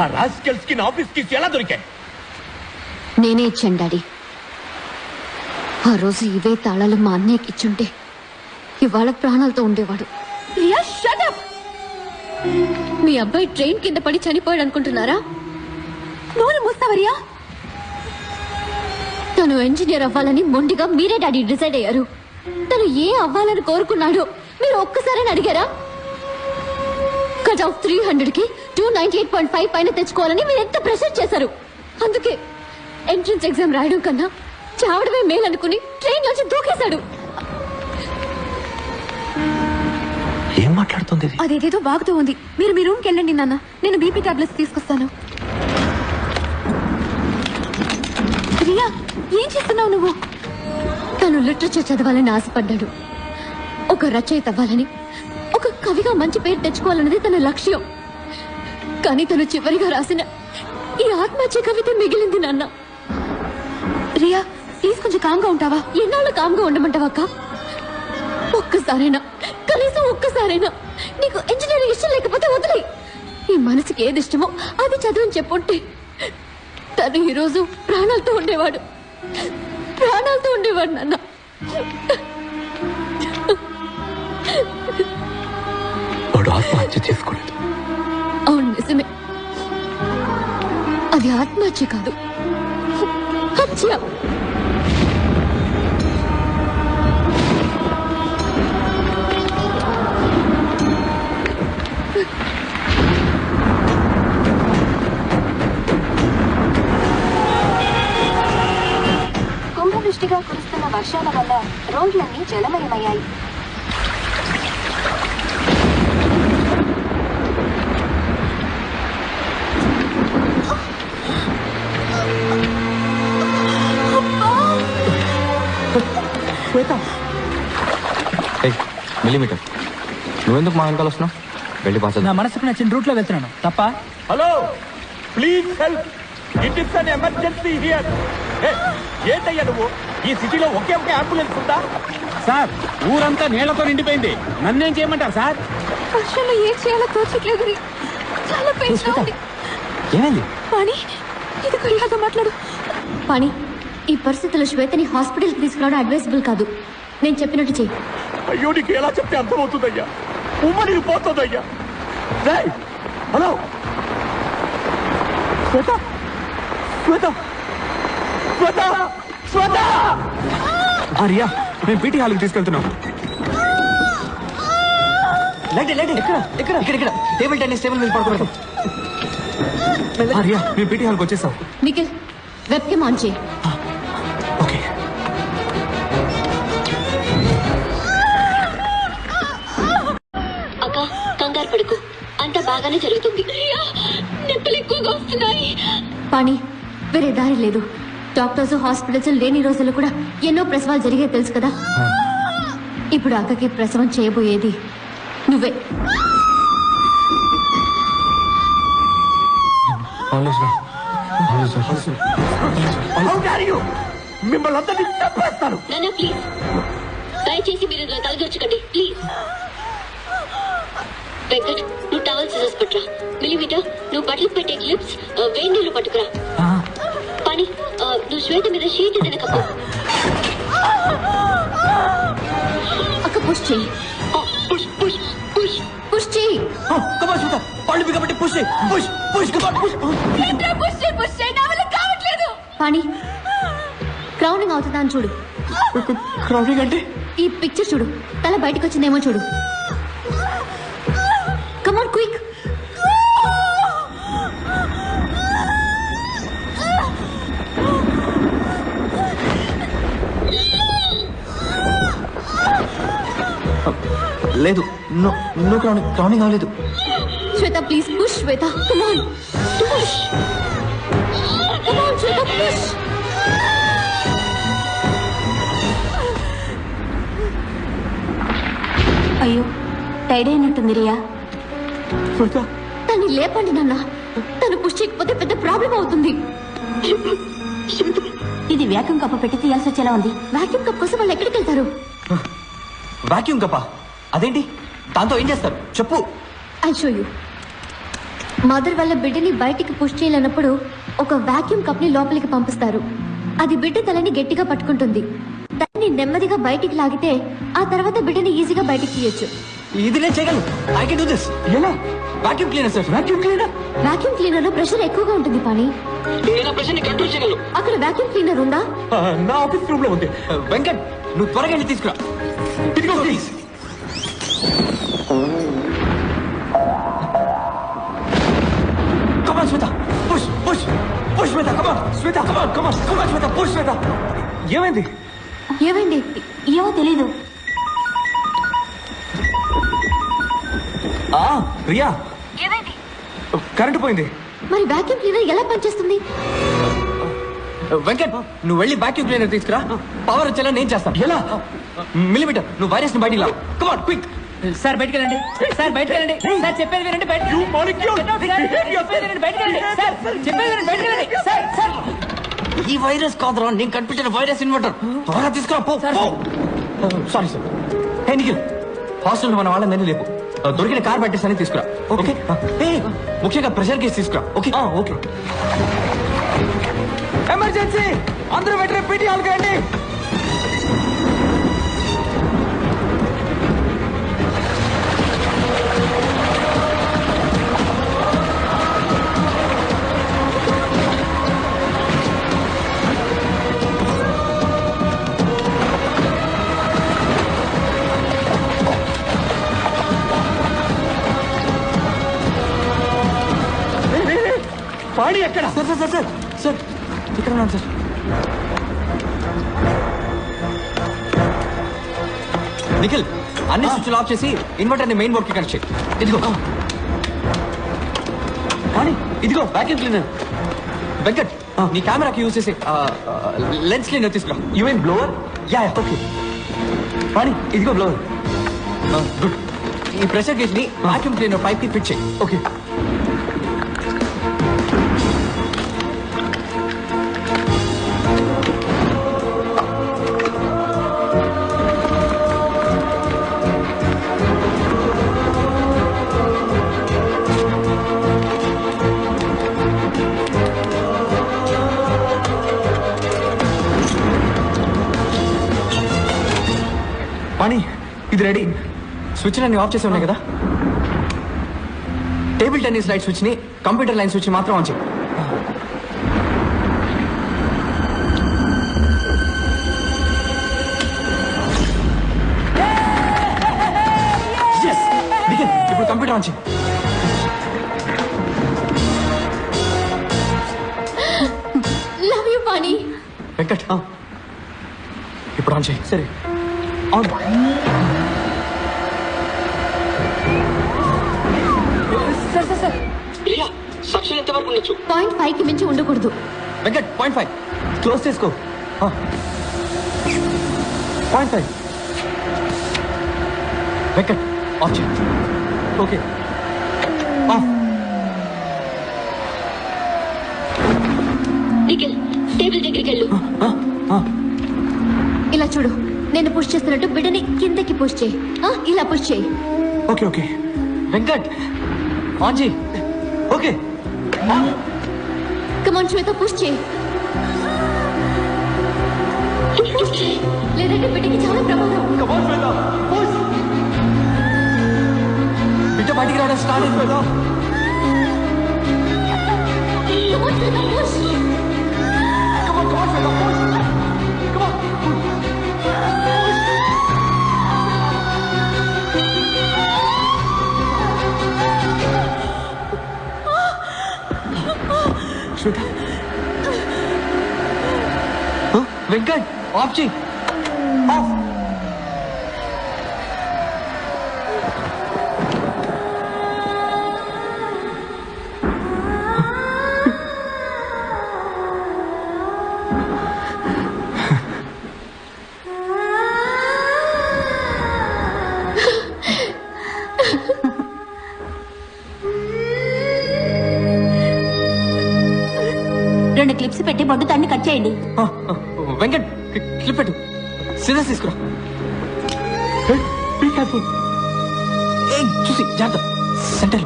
ఆ రాస్కెల్స్ కి నా ఆఫీస్ కీస్ ఎలా దొరికాయి? నేనే ఇచ్చాను డాడీ. ఆ రోజు ఇవే తాళాలు మా అన్నయ్యకి ఇచ్చుంటే ఇవాళ ప్రాణాలతో ఉండేవాడు. Riya shut up. మీ అబ్బాయి ట్రైన్ కింద పడి చనిపోయాడు అనుకుంటున్నారా? నోరు మూస్తావా రియా? తను ఇంజనీర్ అవ్వాలని మొండిగా మీరే డాడీ డిసైడ్ అయ్యారు. తను ఏ అవ్వాలని కోరుకున్నాడో మీరు ఒక్కసారైనా అడిగారా? కట్ ఆఫ్ 300కి 298.5 పైన తెచ్చుకోవాలని మీరు ఎంత ప్రెషర్ చేశారు. అందుకే ఎంట్రన్స్ ఎగ్జామ్ రాయడం కన్నా చావడమే మేలనుకుని ట్రైన్ నుంచి దూకేశాడు. ఏం మాట్లాడుతుంది? అదేదేదో బాగుతూ ఉంది. మీరు మీ రూమ్కి వెళ్ళండి నాన్న, నేను బీపీ టాబ్లెట్స్ తీసుకొస్తాను. రియా, ఏం చేస్తున్నావు నువ్వు? తను లిటరేచర్ చదవాలని ఆశపడ్డాడు. ఒక రచయిత అవ్వాలని, ఒక కవిగా మంచి పేరు తెచ్చుకోవాలన్నది తన లక్ష్యం. కానీ తను చివరిగా రాసిన ఈ ఆత్మహత్య కవిత మిగిలింది నాన్న. రియా ప్లీజ్ కొంచెం కామ్గా ఉంటావా? ఎన్నాళ్ళు కామ్గా ఉండమంటావక్క? ఒక్కసారైనా, కనీసం ఒక్కసారైనా నీకు ఇంజనీరింగ్ ఇష్టం లేకపోతే వదిలే. నీ మనసుకి ఏది ఇష్టమో అది చదువుని చెప్పుంటే తను ఈరోజు ప్రాణాలతో ఉండేవాడు నాన్న. వాడు ఆత్మహత్య చేసుకోలేదు. అవును, నిజమే. అది ఆత్మహత్య కాదు, హత్య. కుంభవృష్టిగా కురుస్తున్న వర్షాల వల్ల రోడ్లన్నీ జలమయమయ్యాయి. మిల్లీమీటర్, నువ్వెందుకు మా వెనకాల వస్తున్నావు? వెళ్ళి పాస్. నా మనసుకు నచ్చిన రూట్ లో వెళ్తున్నాను తప్ప. Hello, please help, it is an emergency here. ఏంటయ్యా నువ్వు? ఈ సిటీలో ఒకే ఒక అంబులెన్స్ ఉందా? సార్, ఊరంతా నీళ్లతో నిండిపోయింది. నన్నేం చేయమంటారు సార్? వర్షంలో ఏం చేయాలో తోచట్లేదు. చాలా పెయిన్గా ఉంది. ఏమైంది? పాణి, ఇది కొరియాగా మాట్లాడు. పాణి, ఈ పరిస్థితుల్లో శ్వేతని హాస్పిటల్కి తీసుకురావడం అడ్వైజబుల్ కాదు. నేను చెప్పినట్టు చెయ్యి. అయ్యో, నీకు ఎలా చెప్తే అర్థమవుతుందయ్యా? ఉమ్మ నీకు పోతుందయ్యా. హలో శ్వేత, శ్వేత, శ్వేత, శ్వేత. రియా, మేము పీటీ హాల్కి తీసుకెళ్తున్నాం. ఇక్కడ టేబుల్ టెన్నిస్ టేబుల్ మీద పడుకోబెట్టాం. రియా, మేము పీటీ హాల్కి వచ్చేసాం. నిఖిల్, వెబ్ కేమ్ ఆన్ చేయి. ఓకే. అక్క, కంగారు పడుకు, అంతా బాగానే జరుగుతుంది. నొప్పులు ఎక్కువగా వస్తున్నాయి. పాణి, వేరే దారి లేదు. డాక్టర్స్, హాస్పిటల్స్ లేని రోజుల్లో కూడా ఎన్నో ప్రసవాలు జరిగాయి తెలుసు కదా. ఇప్పుడు అక్కకి ప్రసవం చేయబోయేది నువ్వే. మిమ్మల్ని అందరినీ చంపేస్తాను. ప్లీజ్, దయచేసి మీరు తలదొరచకండి ప్లీజ్. వెంకట్, నువ్వు టవల్ సిజర్స్ పట్టురా. మిల్లీమీటర్, నువ్వు బట్టలు పెట్టే క్లిప్స్ వేడి నీళ్ళు పట్టుకురా. పని, నువ్వు శ్వేత మీద షీట్ ఏదైనా కప్పు. అక్క పుష్ చెయ్యి. పుష్ చెయ్యి. పాణి, క్రౌనింగ్ అవుతుందా అని చూడు. క్రౌనింగ్ అంటే? ఈ పిక్చర్ చూడు, తల బయటకు వచ్చిందేమో చూడు. Come on, quick. లేదు, నో క్రౌనింగ్ అవ్వలేదు. Shweta, please push. Shweta, come on, push. Come on, Shweta, push. అయ్యో, టైడ్ అయినట్టుంది రియా. తన్ని లేపండి నాన్న. తను పుష్ చేయకపోతే పెద్ద ప్రాబ్లం అవుతుంది. ఇది వ్యాక్యూమ్ కప్ప పెట్టి తీయాల్సి వచ్చేలా ఉంది. వాక్యూమ్ కప్ కోసం వాళ్ళు ఎక్కడికి వెళ్తారు? వాక్యూమ్ కప్ప? అదేంటి? దాంతో ఏం చేస్తారు చెప్పు. I show you. మదర్ వాళ్ళ బిడ్డని బయటికి పుష్ చేయలేనప్పుడు ఒక వాక్యూమ్ కప్ ని లోపలికి పంపిస్తారు. అది బిడ్డ తలని గట్టిగా పట్టుకుంటుంది. దాన్ని నెమ్మదిగా బయటికి లాగితే ఆ తర్వాత బిడ్డని ఈజీగా బయటికి తీయొచ్చు. ఇది నేను చేయగలను. I can do this. ఎలా? Vacuum cleaner sir. Vacuum cleaner. Vacuum cleaner లో ప్రెషర్ ఎక్కువగా ఉంటుంది పని. నేను ప్రెషర్ ని కంట్రోల్ చేయగలను. అక్కడ వాక్యూమ్ క్లీనర్ ఉందా? నా ఆఫీస్ రూమ్ లో ఉంది. వెంకట్, నువ్వు త్వరగా వెళ్ళి తీసుకురా. ఇదిగో please. Come on, Shweta. Push, push, push, Shweta. Come on, Shweta. Come on, come on, come on, Shweta. Push, Shweta. ఏమైంది? ఏమైంది? ఏమో తెలీదు. రియా, కరెంటు పోయింది. మరి వాక్యూమ్ క్లీనర్ ఎలా పనిచేస్తుంది? వెంకట్, నువ్వు వెళ్ళి వాక్యూమ్ క్లీనర్ తీసుకురా. పవర్ వచ్చేలా నేను చేస్తాను. ఎలా? మిల్లీమీటర్, నువ్వు వైరస్ ని బయటికి లా. Come on, quick. సార్ బయటికి వెళ్ళండి. సార్ బయటికి వెళ్ళండి. సార్ చెప్పేది వినండి. బయటికి You molecule. చెప్పేది వినండి. బయటికి వెళ్ళండి. సార్ చెప్పేది వినండి. బయటికి వెళ్ళండి. సార్ సార్ ఈ వైరస్ కాదురా, నేను కనిపించిన వైరస్ ఇన్వర్టర్. త్వరగా తీసుకురా. పో. Sorry sir. Hey Nikhil, hostel మన వాళ్ళందరినీ లేపు. దొరికిన కార్ బ్యాటరీస్ అని తీసుకురా. ఓకే. ముఖ్యంగా ప్రెషర్ కేసు తీసుకురా. Okay okay. ఎమర్జెన్సీ, అందరూ వెంటనే పీటీ హాల్కి రండి. పాడి ఎక్కడ? Sir sir sir sir sir ఇక్కడ ఉన్నాను సార్. నిఖిల్, అన్ని స్విచ్లు ఆఫ్ చేసి ఇన్వర్టర్ ని మెయిన్ బోర్డ్ కి కనెక్ట్ చేయి. ఇదిగో కానీ ఇదిగో వాక్యూమ్ క్లీనర్. వెంకట్, నీ కెమెరాకి యూజ్ చేసి లెన్స్ క్లీనర్ తీసుకురా. You mean blower? Yeah okay. పాడి, ఇదిగో బ్లోవర్. గుడ్. ఈ ప్రెషర్ గేజ్ ని వాక్యూమ్ క్లీనర్ పైప్ కి ఫిట్ చేయి. ఓకే. పాణి, ఇది రెడీ. స్విచ్ అన్ని ఆఫ్ చేసి ఉన్నాయి కదా. టేబుల్ టెన్నిస్ లైట్ స్విచ్ ని కంప్యూటర్ లైన్ స్విచ్ మాత్రం ఆన్ చేయి. ఇప్పుడు కంప్యూటర్ ఆన్ చేయి. లవ్ యూ పాణి. వెంకట్, ఇప్పుడు ఆన్ చేయి. సరే. సార్ సార్ సార్ సక్షన్ ఎంత వరకు ఉండొచ్చు? 0.5 కి మించి ఉండకూడదు. వెంకట్, 0.5 క్లోజ్ చేసుకో. 0.5. వెంకట్, ఆఫ్ చేయి. ఓకే. ఆఫ్. నిఖిల్, టేబుల్ దగ్గరికి వెళ్ళు. ఇలా చూడు, నేను పుష్ చేస్తున్నట్టు బిడ్డని కిందకి పుష్ చేయి. ఇలా పుష్ చేయి. Okay okay. వెంకట్, ఆన్ చేయి. ఓకే. కమాన్ శ్వేత, పుష్ చేయి. లేదంటే బిడ్డకి చాలా ప్రమాదం. బిడ్డ బయటికి రావడం స్టార్ట్ అయింది. కమాన్ Shweta, push. Shweta, Venkat, of చేయి. ఆఫ్. రెండు క్లిప్స్ పెట్టి బొడ్డు తాన్ని కట్ చేయండి. వెంకట్, క్లిప్ పెట్టు. సిజర్స్ తీసుకురా. చూసి జాగ్రత్త. సెంటర్.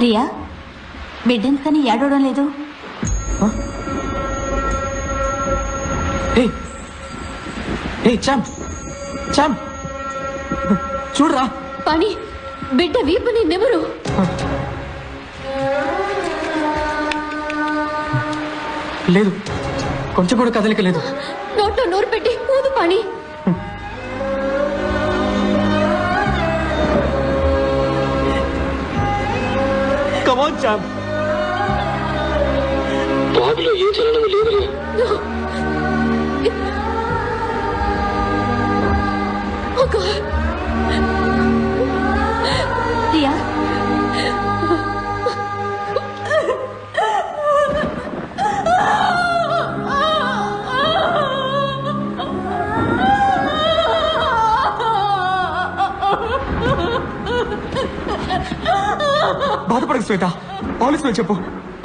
రియా బిడ్డెందుకని ఏడవడం లేదు? చూడరా. పని బిడ్డ వీపుని నిమురు. లేదు, కొంచెం కూడా కదలిక లేదు. నోట్లో నోరు పెట్టి ఊదు పని. కమాన్ చామ్. బాబులో ఏ చలనం లేదు. రియా బాధపడకు శ్వేత, ఆలిస్ వెల్ చెప్పు,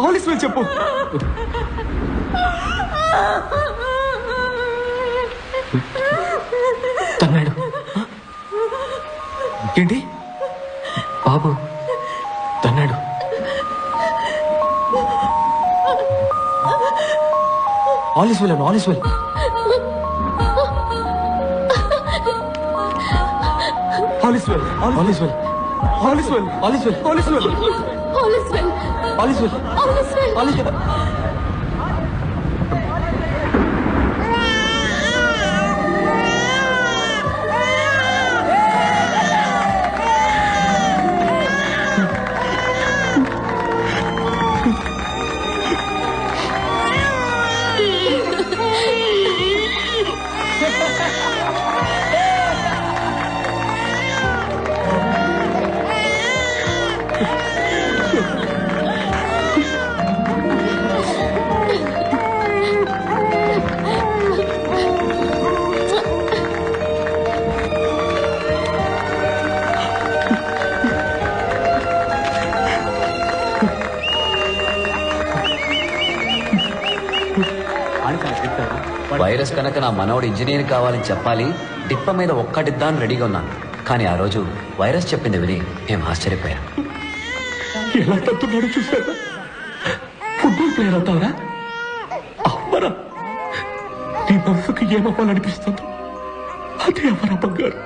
ఆలిస్ వెల్ చెప్పు. తన్నాడు. ఏంటి బాబు తన్నాడు. ఆలిస్ వెల్ అను, all is well. All is well, all is well, all is well, all is well, all is well. All is well. All is well, All is well. All is well. Virus కనుక నా మనవడు ఇంజనీర్ కావాలని చెప్పాలి, డిప్ప మీద ఒక్కటిద్దాం రెడీగా ఉన్నాను. కానీ ఆ రోజు వైరస్ చెప్పింది విని మేము ఆశ్చర్యపోయాం. ఎలా తట్టున్నాడు చూసారా? ఫుట్బాల్ ప్లేయర్ అవుతావరా? అమ్మరా, నీ మనసుకు ఏమవ్వాలనిపిస్తుందో అదే అమరా బంగారు.